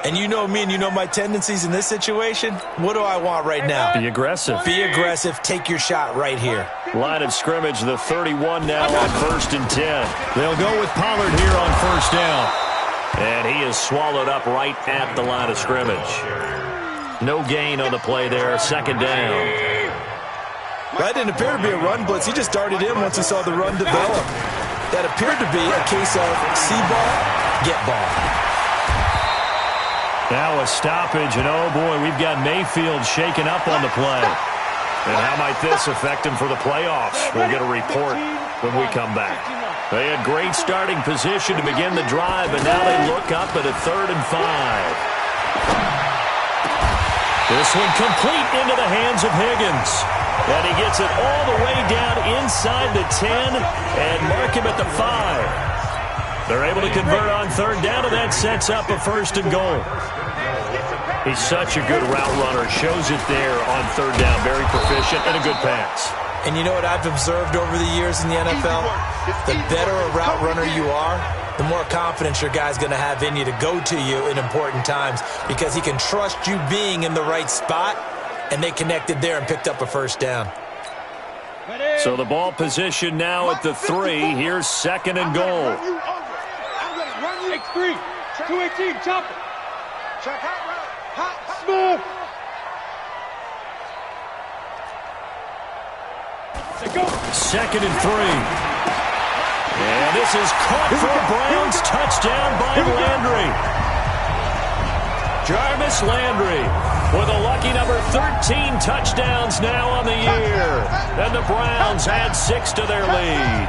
And you know me and you know my tendencies in this situation. What do I want right now? Be aggressive. Be aggressive. Take your shot right here. Line of scrimmage, the 31 now on 1st and 10. They'll go with Pollard here on 1st down. And he is swallowed up right at the line of scrimmage. No gain on the play there. 2nd down. That didn't appear to be a run blitz. He just darted in once he saw the run develop. That appeared to be a case of see ball, get ball. Now a stoppage, and oh boy, we've got Mayfield shaken up on the play. And how might this affect him for the playoffs? We'll get a report when we come back. They had great starting position to begin the drive, but now they look up at a 3rd and 5. This one complete into the hands of Higgins. And he gets it all the way down inside the 10 and mark him at the 5. They're able to convert on 3rd down, and that sets up a 1st and goal. He's such a good route runner. Shows it there on 3rd down. Very proficient and a good pass. And you know what I've observed over the years in the NFL? The better a route runner you are, the more confidence your guy's going to have in you to go to you in important times because he can trust you being in the right spot, and they connected there and picked up a 1st down. So the ball position now at the 3. Here's 2nd and goal. 3, 218, chop it. Check hot, smooth. Go. 2nd and 3. And this is caught for a Browns touchdown by Landry. Jarvis Landry with a lucky number 13 touchdowns now on the year. And the Browns add 6 to their lead.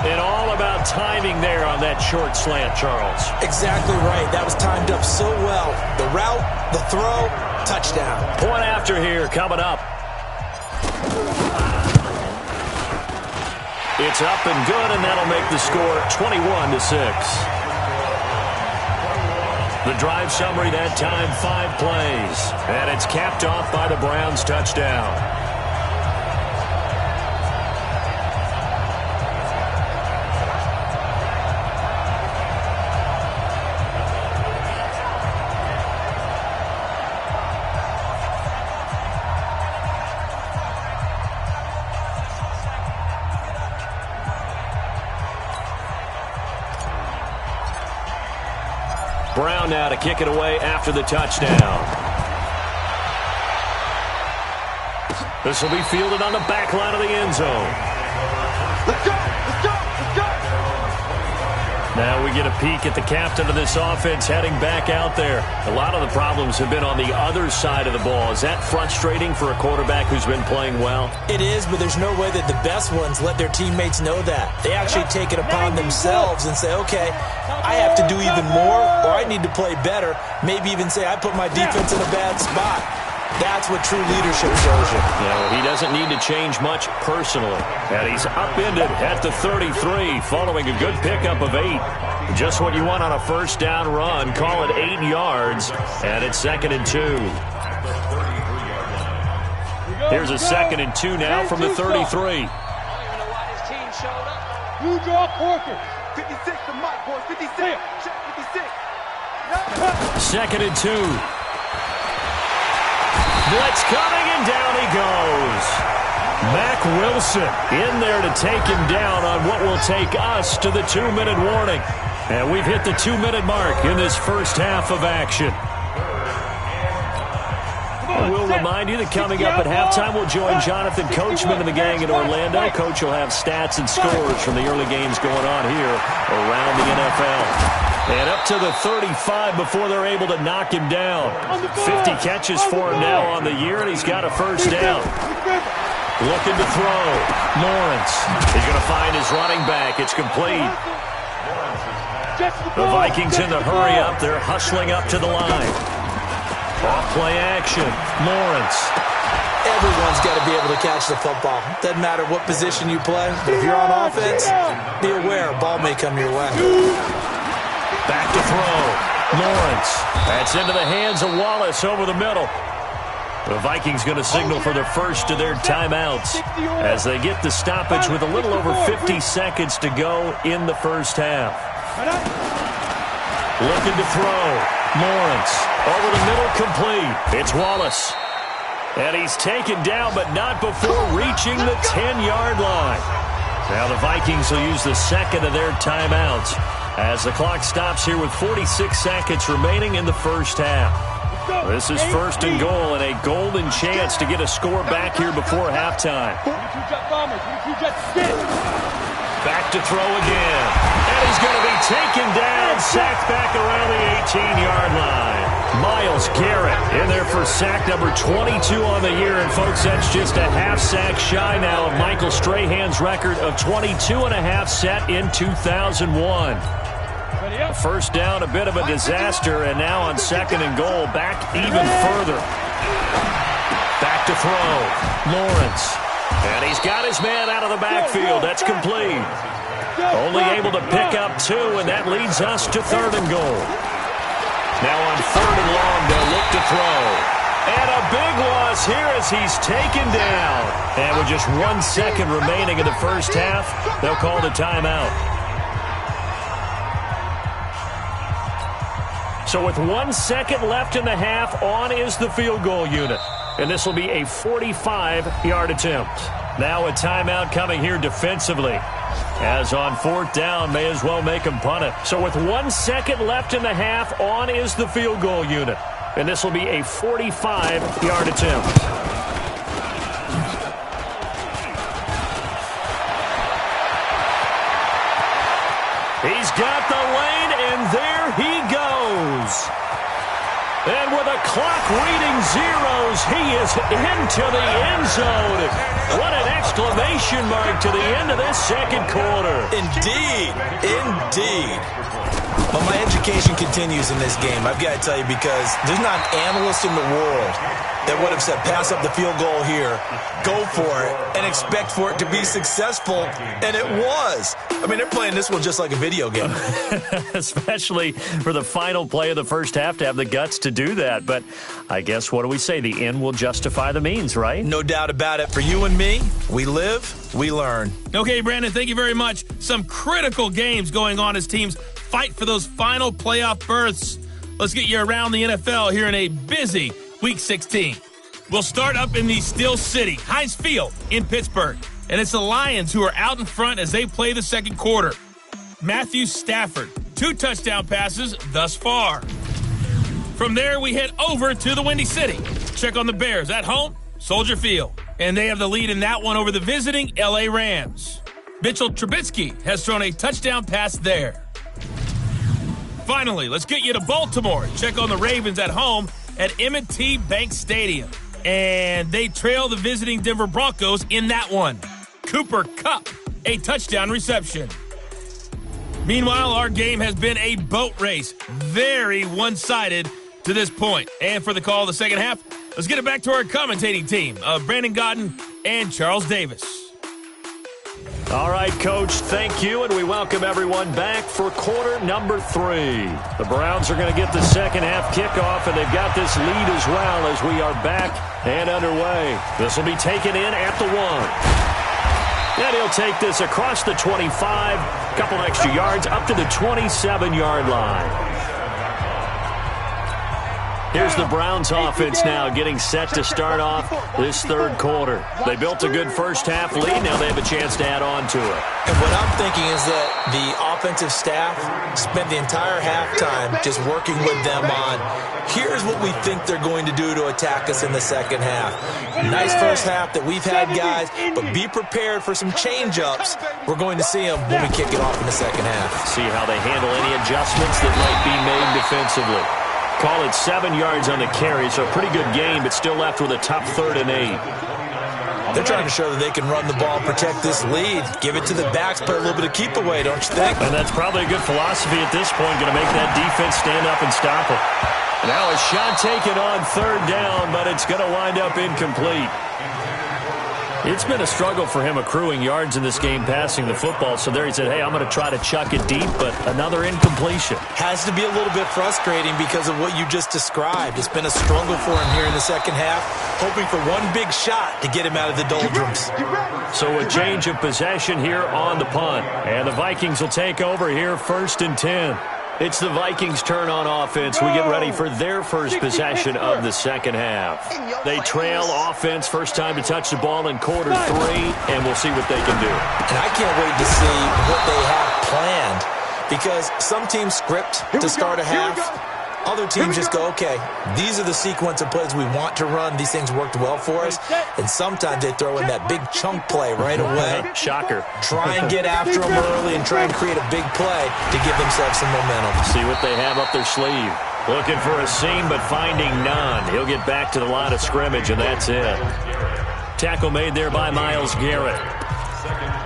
And all about timing there on that short slant, Charles. Exactly right. That was timed up so well. The route, the throw, touchdown. Point after here coming up. It's up and good, and that'll make the score 21-6. The drive summary that time, 5 plays. And it's capped off by the Browns touchdown. Brown now to kick it away after the touchdown. This will be fielded on the back line of the end zone. Let's go, let's go, let's go. Now we get a peek at the captain of this offense heading back out there. A lot of the problems have been on the other side of the ball. Is that frustrating for a quarterback who's been playing well? It is, but there's no way that the best ones let their teammates know that. They actually take it upon themselves and say, okay, I have to do even more, or I need to play better. Maybe even say I put my defense in a bad spot. That's what true leadership shows you. Yeah, he doesn't need to change much personally. And he's upended at the 33 following a good pickup of 8. Just what you want on a 1st down run. Call it 8 yards, and it's 2nd and 2. Here's a 2nd and 2 now from the 33. I don't even know why this team showed up. You draw Porker. 56 to Mike, boy. 56. Check 56. 2nd and 2. Blitz coming, and down he goes. Mack Wilson in there to take him down on what will take us to the 2-minute warning. And we've hit the 2-minute mark in this first half of action. And we'll remind you that coming up at halftime, we'll join Jonathan Coachman and the gang in Orlando. Coach will have stats and scores from the early games going on here around the NFL. And up to the 35 before they're able to knock him down. 50 catches for him now on the year, and he's got a 1st down. Looking to throw. Lawrence. He's going to find his running back. It's complete. The Vikings in the hurry up. They're hustling up to the line. Off play action. Lawrence. Everyone's got to be able to catch the football. Doesn't matter what position you play, but if you're on offense, be aware a ball may come your way. Back to throw. Lawrence. That's into the hands of Wallace over the middle. The Vikings going to signal for the first of their timeouts as they get the stoppage with a little over 50 seconds to go in the first half. Looking to throw. Lawrence over the middle, complete. It's Wallace. And he's taken down, but not before reaching the 10-yard line. Now the Vikings will use the second of their timeouts as the clock stops here with 46 seconds remaining in the first half. This is first and goal and a golden chance to get a score back here before halftime. Back to throw again. And he's going to be taken down, sacked back around the 18-yard line. Myles Garrett in there for sack number 22 on the year. And, folks, that's just a half sack shy now of Michael Strahan's record of 22.5 set in 2001. First down, a bit of a disaster, and now on second and goal, back even further. Back to throw. Lawrence. And he's got his man out of the backfield. That's complete. Only able to pick up 2, and that leads us to third and goal. Now on third and long, they'll look to throw. And a big loss here as he's taken down. And with just 1 second remaining in the first half, they'll call the timeout. So with 1 second left in the half, on is the field goal unit. And this will be a 45-yard attempt. Now a timeout coming here defensively. As on fourth down, may as well make him punt it. So with 1 second left in the half, on is the field goal unit. And this will be a 45-yard attempt. He's got the lane, and there he goes. And with a clock reading zeros, he is into the end zone. What an exclamation mark to the end of this second quarter. Indeed. Indeed. Well, my education continues in this game, I've got to tell you, because there's not an analyst in the world that would have said pass up the field goal here, go for it, and expect for it to be successful, and it was. I mean, they're playing this one just like a video game. Especially for the final play of the first half to have the guts to do that. But I guess, what do we say? The end will justify the means, right? No doubt about it. For you and me, we live, we learn. Okay, Brandon, thank you very much. Some critical games going on as teams fight for those final playoff berths. Let's get you around the NFL here in a busy Week 16. We'll start up in the Steel City, Heinz Field in Pittsburgh. And it's the Lions who are out in front as they play the second quarter. Matthew Stafford, 2 touchdown passes thus far. From there, we head over to the Windy City. Check on the Bears at home, Soldier Field. And they have the lead in that one over the visiting L.A. Rams. Mitchell Trubisky has thrown a touchdown pass there. Finally, let's get you to Baltimore. Check on the Ravens at home at M&T Bank Stadium. And they trail the visiting Denver Broncos in that one. Cooper Kupp, a touchdown reception. Meanwhile, our game has been a boat race. Very one-sided to this point. And for the call of the second half, let's get it back to our commentating team of Brandon Godden and Charles Davis. All right, Coach, thank you, and we welcome everyone back for quarter number 3. The Browns are going to get the second half kickoff, and they've got this lead as well as we are back and underway. This will be taken in at the 1. And he'll take this across the 25, a couple extra yards, up to the 27-yard line. Here's the Browns offense now getting set to start off this third quarter. They built a good first half lead. Now they have a chance to add on to it. And what I'm thinking is that the offensive staff spent the entire halftime just working with them on, here's what we think they're going to do to attack us in the second half. Nice first half that we've had, guys, but be prepared for some change-ups. We're going to see them when we kick it off in the second half. See how they handle any adjustments that might be made defensively. Call it 7 yards on the carry, so a pretty good game, but still left with a top 3rd and 8. They're trying to show that they can run the ball, protect this lead, give it to the backs, play a little bit of keep away, don't you think? And that's probably a good philosophy at this point, going to make that defense stand up and stop it. Now a shot taken on 3rd down, but it's going to wind up incomplete. It's been a struggle for him accruing yards in this game passing the football. So there he said, hey, I'm going to try to chuck it deep, but another incompletion. Has to be a little bit frustrating because of what you just described. It's been a struggle for him here in the second half, hoping for one big shot to get him out of the doldrums. So a change of possession here on the punt. And the Vikings will take over here 1st and 10. It's the Vikings' turn on offense. We get ready for their first possession of the second half. They trail offense, first time to touch the ball in quarter 3, and we'll see what they can do. And I can't wait to see what they have planned, because some teams script to start a half. Other teams just go, okay, these are the sequence of plays we want to run. These things worked well for us. And sometimes they throw in that big chunk play right away. Shocker. Try and get after them early and try and create a big play to give themselves some momentum. See what they have up their sleeve. Looking for a seam, but finding none. He'll get back to the line of scrimmage, and that's it. Tackle made there by Myles Garrett.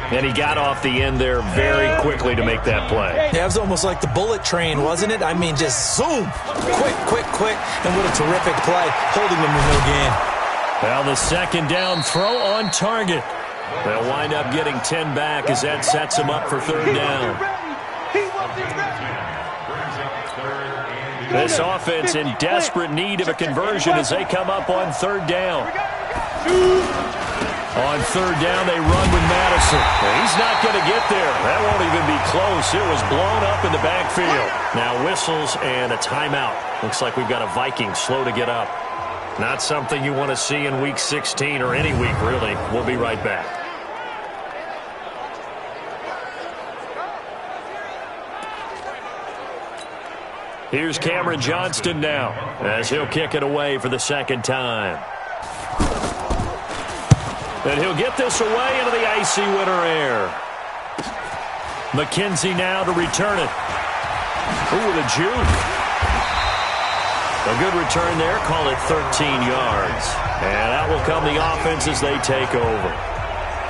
And he got off the end there very quickly to make that play. Yeah, it was almost like the bullet train, wasn't it? I mean, just zoom. Quick. And what a terrific play. Holding them with no gain. Well, the second down throw on target. They'll wind up getting 10 back as that sets them up for third down. This offense in desperate need of a conversion as they come up on third down. On third down, they run with Madison. He's not going to get there. That won't even be close. It was blown up in the backfield. Now whistles and a timeout. Looks like we've got a Viking slow to get up. Not something you want to see in Week 16 or any week, really. We'll be right back. Here's Cameron Johnston now as he'll kick it away for the second time. And he'll get this away into the icy winter air. McKenzie now to return it. Ooh, the juke. A good return there. Call it 13 yards. And out will come the offense as they take over.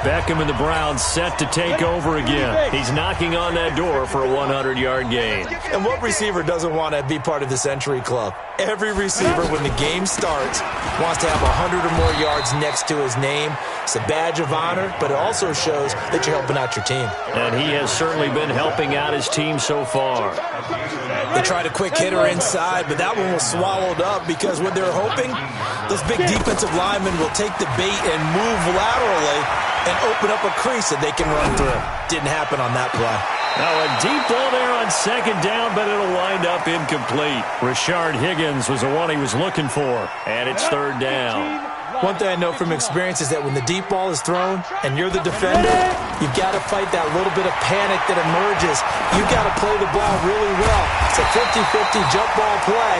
Beckham and the Browns set to take over again. He's knocking on that door for a 100-yard gain. And what receiver doesn't want to be part of the Century Club? Every receiver, when the game starts, wants to have 100 or more yards next to his name. It's a badge of honor, but it also shows that you're helping out your team. And he has certainly been helping out his team so far. They tried a quick hitter inside, but that one was swallowed up because what they're hoping, those big defensive linemen will take the bait and move laterally and open up a crease that they can run through. Didn't happen on that play. Now a deep ball there on second down, but it'll wind up incomplete. Rashard Higgins was the one he was looking for, and it's third down. One thing I know from experience is that when the deep ball is thrown and you're the defender, you've got to fight that little bit of panic that emerges. You've got to play the ball really well. It's a 50-50 jump ball play.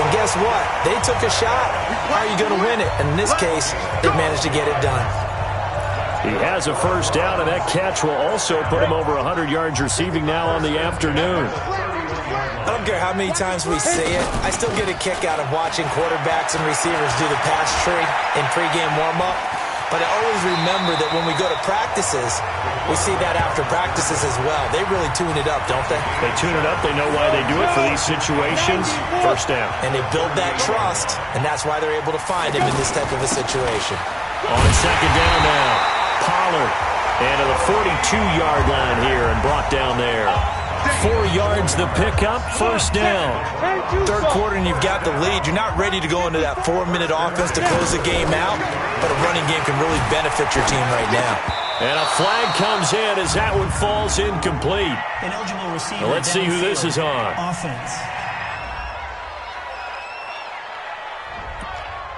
And guess what? They took a shot. How are you going to win it? And in this case, they managed to get it done. He has a first down, and that catch will also put him over 100 yards receiving now on the afternoon. I don't care how many times we say it, I still get a kick out of watching quarterbacks and receivers do the pass tree in pregame warm-up. But I always remember that when we go to practices, we see that after practices as well. They really tune it up, don't they? They tune it up. They know why they do it for these situations. First down. And they build that trust, and that's why they're able to find him in this type of a situation. On second down now, Pollard. And to the 42-yard line here and brought down there. 4 yards the pickup, first down. Third quarter and you've got the lead. You're not ready to go into that 4-minute offense to close the game out, but a running game can really benefit your team right now. And a flag comes in as that one falls incomplete. Ineligible receiver. Now let's see who this is on. Offense.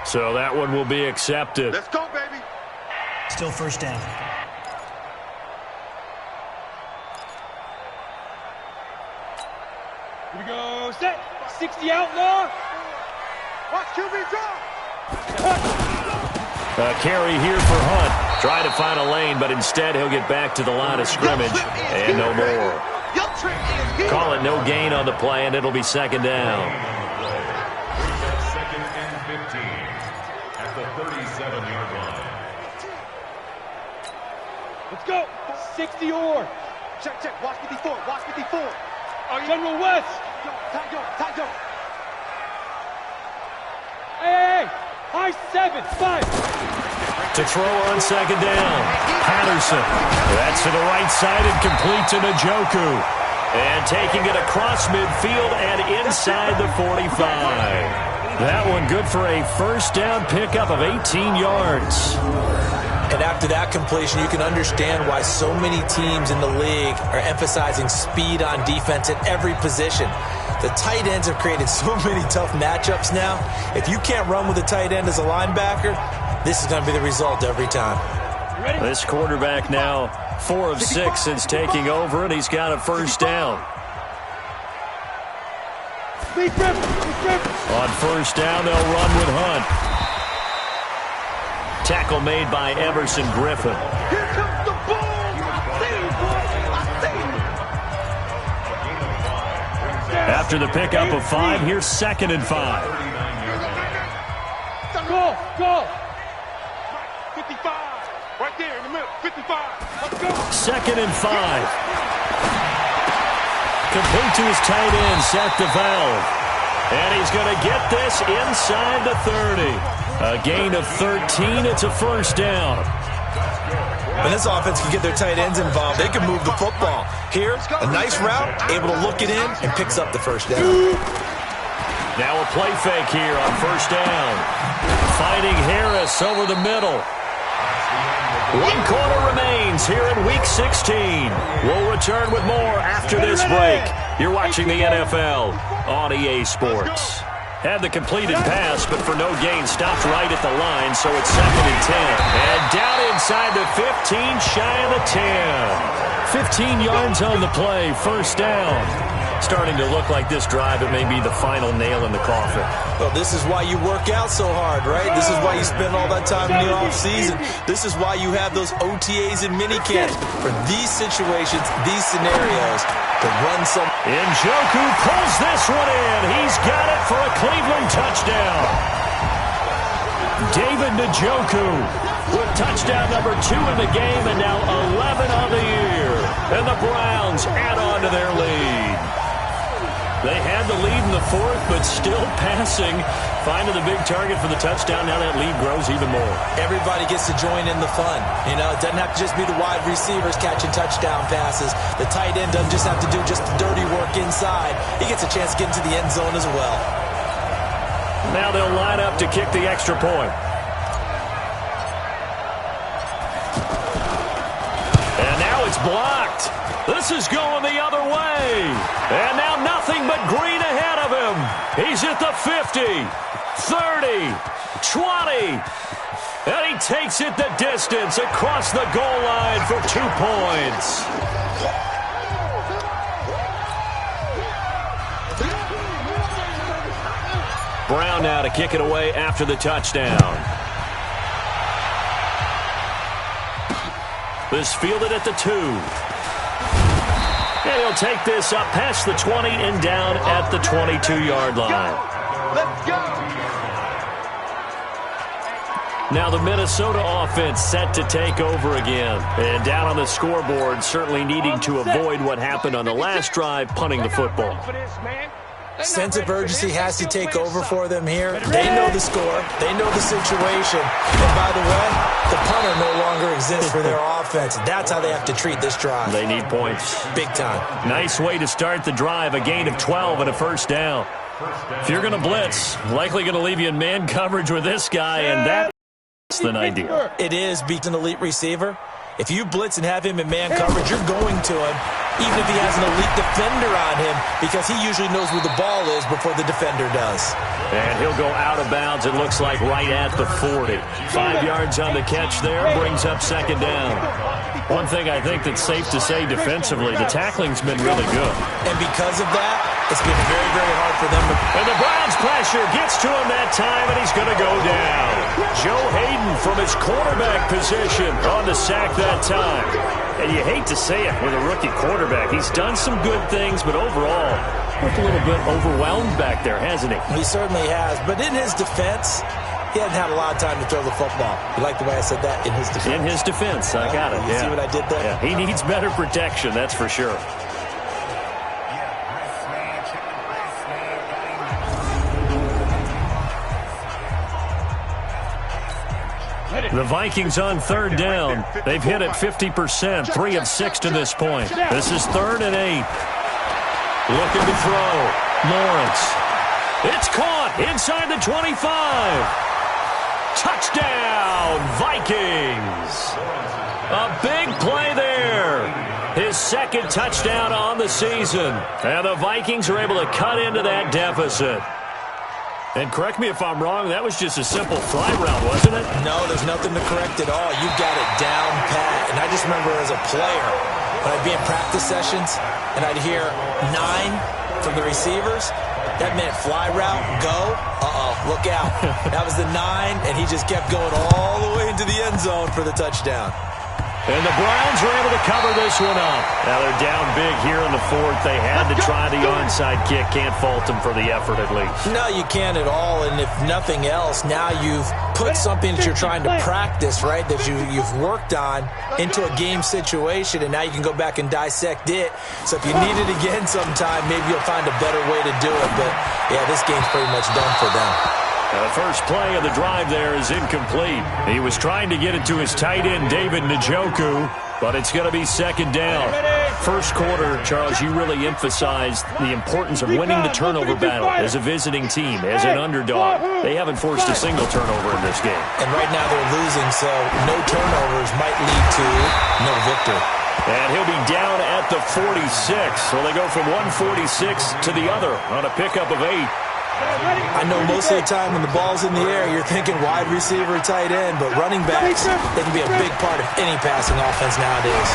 So that one will be accepted. Let's go, baby. Still first down. Here we go. Set. 60 outlaw. Watch QB draw. A carry here for Hunt. Trying to find a lane, but instead he'll get back to the line of scrimmage. And no more. Call it no gain on the play, and it'll be second down. Second and 15 at the 37-yard line. Let's go. 60 or. Check, check. Watch 54. Watch 54. General West. Time go. Hey. High 7. 5. To throw on second down. Patterson. That's to the right side and complete to Njoku. And taking it across midfield and inside the 45. That one good for a first down pickup of 18 yards. And after that completion, you can understand why so many teams in the league are emphasizing speed on defense at every position. The tight ends have created so many tough matchups now. If you can't run with a tight end as a linebacker, this is going to be the result every time. This quarterback now 4 of 6 since taking over, and he's got a first down. On first down, they'll run with Hunt. Tackle made by Emerson Griffin. Here comes the ball. I see you, boy. I see you. After the pickup of 5, here's 2nd and 5. Go. 55. Right there in the middle. 55. Let's go. 2nd and 5. Complete to his tight end, Seth DeValve. And he's going to get this inside the 30. A gain of 13. It's a first down. When this offense can get their tight ends involved, they can move the football. Here, a nice route, able to look it in, and picks up the first down. Now a play fake here on first down. Fighting Harris over the middle. 1 quarter remains here in Week 16. We'll return with more after this break. You're watching the NFL on EA Sports. Had the completed pass, but for no gain, stopped right at the line, so it's 2nd and 10. And down inside the 15, shy of the 10. 15 yards on the play, first down. Starting to look like this drive, it may be the final nail in the coffin. Well, this is why you work out so hard, right? This is why you spend all that time in the offseason. This is why you have those OTAs and minicamps for these situations, these scenarios, to run some. Njoku pulls this one in. He's got it for a Cleveland touchdown. David Njoku with touchdown number 2 in the game, and now 11 on the year. And the Browns add on to their lead. They had the lead in the 4th, but still passing. Finding the big target for the touchdown. Now that lead grows even more. Everybody gets to join in the fun. You know, it doesn't have to just be the wide receivers catching touchdown passes. The tight end doesn't just have to do just the dirty work inside. He gets a chance to get into the end zone as well. Now they'll line up to kick the extra point. And now it's blocked. This is going the other way. And now nothing but green ahead of him. He's at the 50, 30, 20. And he takes it the distance across the goal line for 2 points. Brown now to kick it away after the touchdown. This fielded at the 2. And he'll take this up past the 20 and down at the 22-yard line. Let's go. Now the Minnesota offense set to take over again. And down on the scoreboard, certainly needing to avoid what happened on the last drive, punting the football. Sense of urgency has to take over for them here. They know the score. They know the situation. And by the way, the punter no longer exists for their offense. That's how they have to treat this drive. They need points. Big time. Nice way to start the drive. A gain of 12 and a first down. If you're going to blitz, likely going to leave you in man coverage with this guy, and that's the idea. It is beat an elite receiver. If you blitz and have him in man coverage, you're going to him, even if he has an elite defender on him, because he usually knows where the ball is before the defender does. And he'll go out of bounds, it looks like right at the 40. 5 yards on the catch there, brings up second down. One thing I think that's safe to say defensively, the tackling's been really good. And because of that, it's been very, very hard for them to... And the Browns pressure gets to him that time, and he's going to go down. Joe Hayden from his quarterback position on the sack that time. And you hate to say it with a rookie quarterback. He's done some good things, but overall, looked a little bit overwhelmed back there, hasn't he? He certainly has. But in his defense, he hasn't had a lot of time to throw the football. You like the way I said that? In his defense. In his defense. I got it. You see what I did there? Yeah. He needs better protection, that's for sure. The Vikings on third down. They've hit it 50%, 3 of 6 to this point. This is 3rd and 8. Looking to throw. Lawrence. It's caught inside the 25. Touchdown, Vikings. A big play there. His second touchdown on the season. And the Vikings are able to cut into that deficit. And correct me if I'm wrong, that was just a simple fly route, wasn't it? No, there's nothing to correct at all. You got it down pat. And I just remember as a player, when I'd be in practice sessions and I'd hear 9 from the receivers, that meant fly route, go. Look out. That was the 9, and he just kept going all the way into the end zone for the touchdown. And the Browns were able to cover this one up. Now they're down big here in the fourth. They had to try the onside kick. Can't fault them for the effort at least. No, you can't at all. And if nothing else, now you've put something that you're trying to practice, right, that you've worked on into a game situation, and now you can go back and dissect it. So if you need it again sometime, maybe you'll find a better way to do it. But, yeah, this game's pretty much done for them. The first play of the drive there is incomplete. He was trying to get it to his tight end, David Njoku, but it's going to be second down. First quarter, Charles, you really emphasized the importance of winning the turnover battle as a visiting team, as an underdog. They haven't forced a single turnover in this game. And right now they're losing, so no turnovers might lead to no victory. And he'll be down at the 46. So they go from 146 to the other on a pickup of 8. I know most of the time when the ball's in the air, you're thinking wide receiver, tight end, but running backs, they can be a big part of any passing offense nowadays.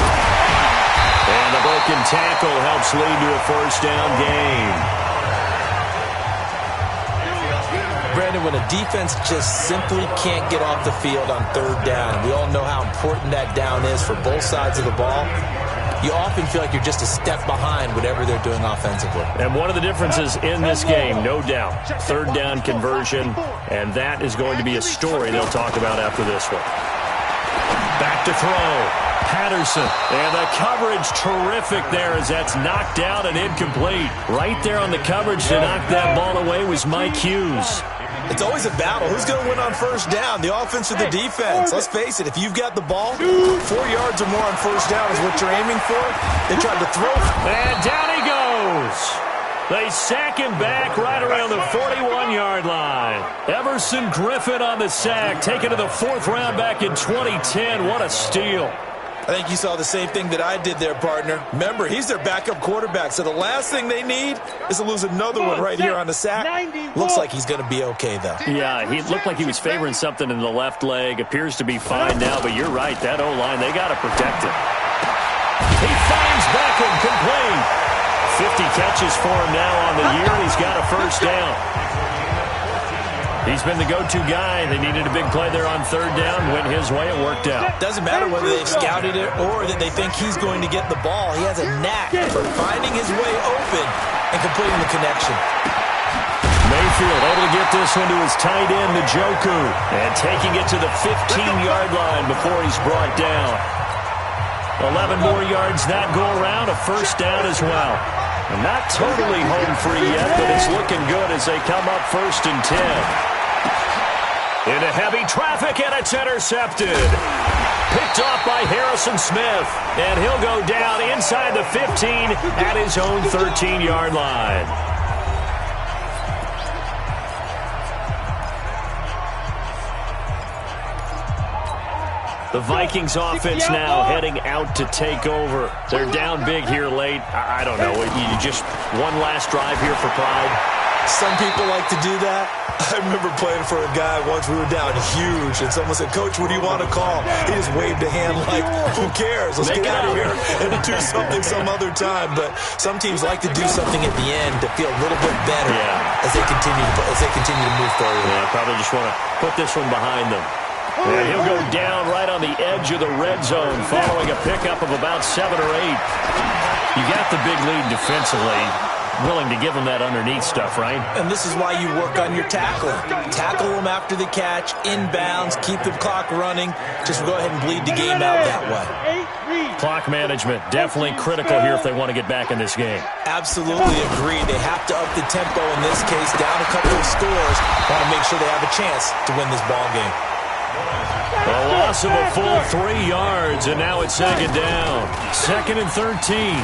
And the broken tackle helps lead to a first down gain. Brandon, when a defense just simply can't get off the field on third down, and we all know how important that down is for both sides of the ball, you often feel like you're just a step behind whatever they're doing offensively. And one of the differences in this game, no doubt, third down conversion, and that is going to be a story they'll talk about after this one. Back to throw. Patterson. And the coverage terrific there as that's knocked down and incomplete. Right there on the coverage to knock that ball away was Mike Hughes. It's always a battle. Who's going to win on first down, the offense or the defense? Let's face it, if you've got the ball, 4 yards or more on first down is what you're aiming for. They tried to throw. And down he goes. They sack him back right around the 41-yard line. Everson Griffin on the sack, taken to the 4th round back in 2010. What a steal. I think you saw the same thing that I did there, partner. Remember, he's their backup quarterback, so the last thing they need is to lose another one right here on the sack. Looks like he's going to be okay, though. Yeah, he looked like he was favoring something in the left leg. Appears to be fine now, but you're right. That O-line, they got to protect him. He finds Beckham complete. 50 catches for him now on the year, and he's got a first down. He's been the go-to guy. They needed a big play there on third down. Went his way. It worked out. Doesn't matter whether they've scouted it or that they think he's going to get the ball. He has a knack for finding his way open and completing the connection. Mayfield able to get this one to his tight end, Njoku, and taking it to the 15-yard line before he's brought down. 11 more yards that go around. A first down as well. And not totally home free yet, but it's looking good as they come up 1st and 10. Into heavy traffic, and it's intercepted. Picked off by Harrison Smith. And he'll go down inside the 15 at his own 13-yard line. The Vikings offense now heading out to take over. They're down big here late. I don't know. You just one last drive here for pride. Some people like to do that. I remember playing for a guy once. We were down huge, and someone said, "Coach, what do you want to call?" He just waved a hand like, "Who cares? Let's get out of here and do something some other time." But some teams like to do something at the end to feel a little bit better as they continue to move forward. Yeah, probably just want to put this one behind them. And he'll go down right on the edge of the red zone following a pickup of about 7 or 8. You got the big lead defensively. Willing to give them that underneath stuff, right? And this is why you work on your tackling. Tackle them after the catch, inbounds, keep the clock running. Just go ahead and bleed the game out that way. Clock management, definitely critical here if they want to get back in this game. Absolutely agree. They have to up the tempo in this case, down a couple of scores. Want to make sure they have a chance to win this ball game. A loss of a full 3 yards, and now it's second down. 2nd and 13.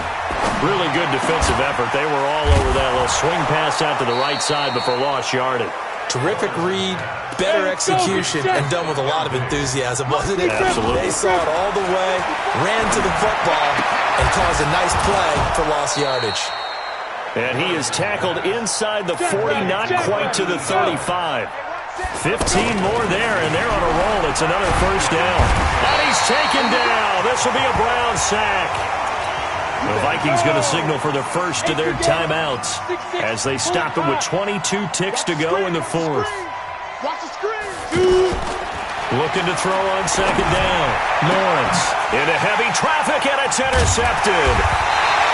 Really good defensive effort. They were all over that little swing pass out to the right side before lost yardage. Terrific read, better execution, and done with a lot of enthusiasm, wasn't it? Absolutely. They saw it all the way, ran to the football, and caused a nice play for lost yardage. And he is tackled inside the 40, not quite to the 35. 15 more there, and they're on a roll. It's another first down. And he's taken down. This will be a Browns sack. The Vikings going to signal for the first of their timeouts as they stop it with 22 ticks to go in the fourth. Looking to throw on second down. Lawrence into heavy traffic, and it's intercepted.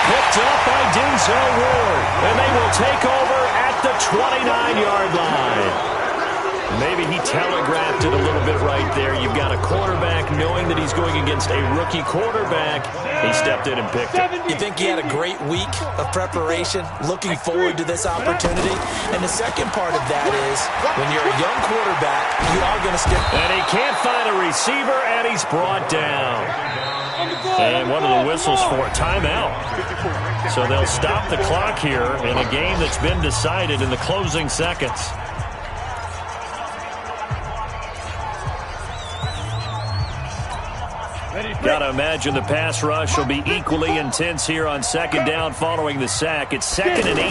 Picked up by Denzel Ward, and they will take over at the 29-yard line. Maybe he telegraphed it a little bit right there. You've got a quarterback knowing that he's going against a rookie quarterback. He stepped in and picked it. You think he had a great week of preparation, looking forward to this opportunity? And the second part of that is, when you're a young quarterback, you are going to stick. And he can't find a receiver, and he's brought down. And what are the whistles for? Timeout. So they'll stop the clock here in a game that's been decided in the closing seconds. Got to imagine the pass rush will be equally intense here on second down following the sack. It's 2nd and 18.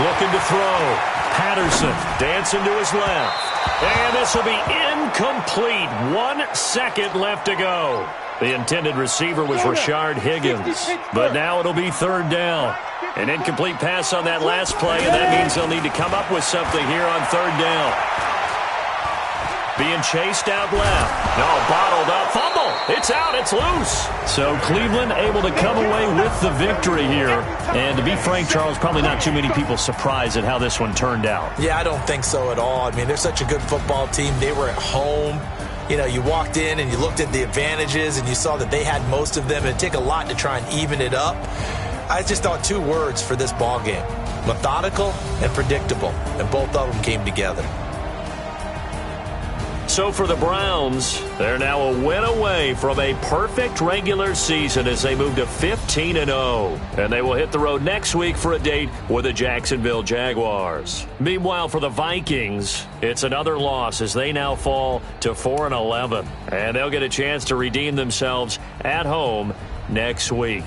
Looking to throw. Patterson dancing to his left. And this will be incomplete. 1 second left to go. The intended receiver was Rashard Higgins. But now it'll be third down. An incomplete pass on that last play, and that means they'll need to come up with something here on third down. Being chased out left. No, bottled up. Fumble. It's out. It's loose. So Cleveland able to come away with the victory here. And to be frank, Charles, probably not too many people surprised at how this one turned out. Yeah, I don't think so at all. I mean, they're such a good football team. They were at home. You know, you walked in and you looked at the advantages and you saw that they had most of them. It'd take a lot to try and even it up. I just thought 2 words for this ball game: methodical and predictable. And both of them came together. So for the Browns, they're now a win away from a perfect regular season as they move to 15-0. And they will hit the road next week for a date with the Jacksonville Jaguars. Meanwhile, for the Vikings, it's another loss as they now fall to 4-11. And they'll get a chance to redeem themselves at home next week.